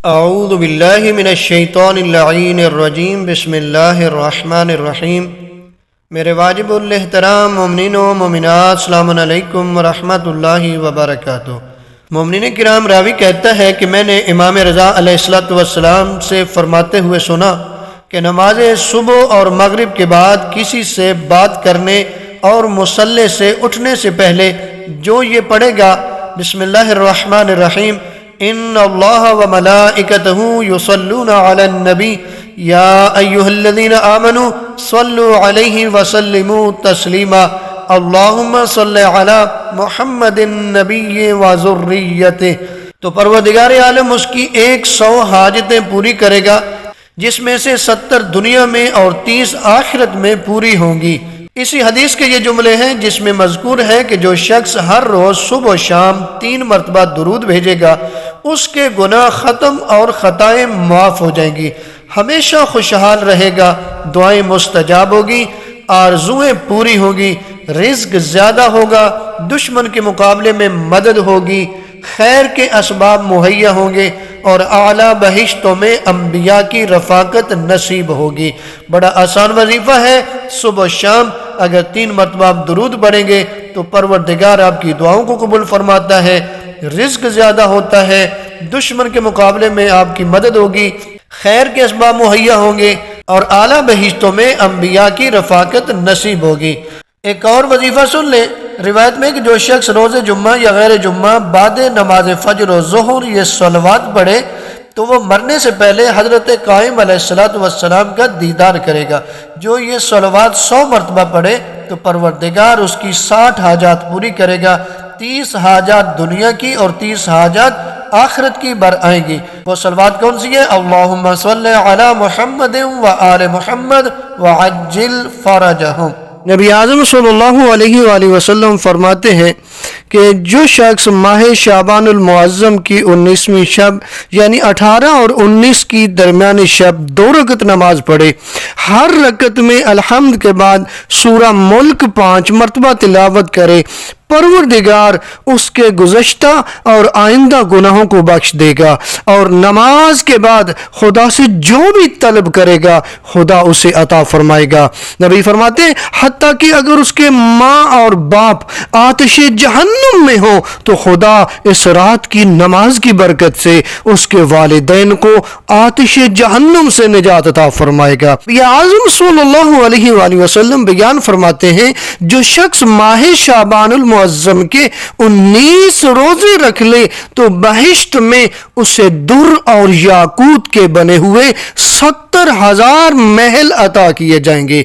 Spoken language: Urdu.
اعوذ باللہ من الشیطان اللعین الرجیم بسم اللہ الرحمن الرحیم۔ میرے واجب الاحترام مومنین و مومنات، السلام علیکم ورحمۃ اللہ وبرکاتہ۔ مومنین کرام، راوی کہتا ہے کہ میں نے امام رضا علیہ السلام سے فرماتے ہوئے سنا کہ نماز صبح اور مغرب کے بعد کسی سے بات کرنے اور مصلی سے اٹھنے سے پہلے جو یہ پڑھے گا، بسم اللہ الرحمن الرحیم، ان اللہ وملائکتہ یصلون علی النبی یا ایہا الذین آمنوا صلوا علیہ وسلموا تسلیما اللہم صل علی محمد النبی وذریتہ، تو پروردگار عالم اس کی 100 حاجتیں پوری کرے گا، جس میں سے 70 دنیا میں اور 30 آخرت میں پوری ہوں گی۔ اسی حدیث کے یہ جملے ہیں جس میں مذکور ہے کہ جو شخص ہر روز صبح و شام 3 مرتبہ درود بھیجے گا، اس کے گناہ ختم اور خطائیں معاف ہو جائیں گی، ہمیشہ خوشحال رہے گا، دعائیں مستجاب ہوگی، آرزویں پوری ہوگی، رزق زیادہ ہوگا، دشمن کے مقابلے میں مدد ہوگی، خیر کے اسباب مہیا ہوں گے اور اعلیٰ بہشتوں میں انبیاء کی رفاقت نصیب ہوگی۔ بڑا آسان وظیفہ ہے، صبح و شام اگر 3 مرتبہ آپ درود پڑھیں گے تو پروردگار آپ کی دعاؤں کو قبول فرماتا ہے، رزق زیادہ ہوتا ہے، دشمن کے مقابلے میں آپ کی مدد ہوگی، خیر کے اسباب مہیا ہوں گے اور اعلیٰ بہشتوں میں انبیاء کی رفاقت نصیب ہوگی۔ ایک اور وظیفہ سن لیں، روایت میں کہ جو شخص روز جمعہ یا غیر جمعہ بعد نماز فجر و ظہر یہ صلوات پڑھے تو وہ مرنے سے پہلے حضرت قائم علیہ السلام کا دیدار کرے گا۔ جو یہ صلوات 100 مرتبہ پڑھے تو پروردگار اس کی 60 حاجات پوری کرے گا، 30 حاجات دنیا کی اور 30 حاجات آخرت کی بر آئیں گی۔ وہ صلوات کون سی ہے؟ اللہم صلی علی محمد و آل محمد وعجل فرجہم۔ نبی اعظم صلی اللہ علیہ وآلہ وسلم فرماتے ہیں کہ جو شخص ماہ شعبان المعظم کی 19ویں شب یعنی 18 اور 19 کی درمیانی شب 2 رکعت نماز پڑھے، ہر رکعت میں الحمد کے بعد سورہ ملک 5 مرتبہ تلاوت کرے، پروردگار اس کے گزشتہ اور آئندہ گناہوں کو بخش دے گا، اور نماز کے بعد خدا سے جو بھی طلب کرے گا خدا اسے عطا فرمائے گا۔ نبی فرماتے ہیں حتیٰ کہ اگر اس کے ماں اور باپ آتش جہنم میں ہو تو خدا اس رات کی نماز کی برکت سے اس کے والدین کو آتش جہنم سے نجات عطا فرمائے گا۔ یہ اعظم صلی اللہ علیہ وآلہ وسلم بیان فرماتے ہیں جو شخص ماہ شعبان المعظم کے 19 روزے رکھ لے تو بہشت میں اسے در اور یاقوت کے بنے ہوئے 70,000 محل عطا کیے جائیں گے۔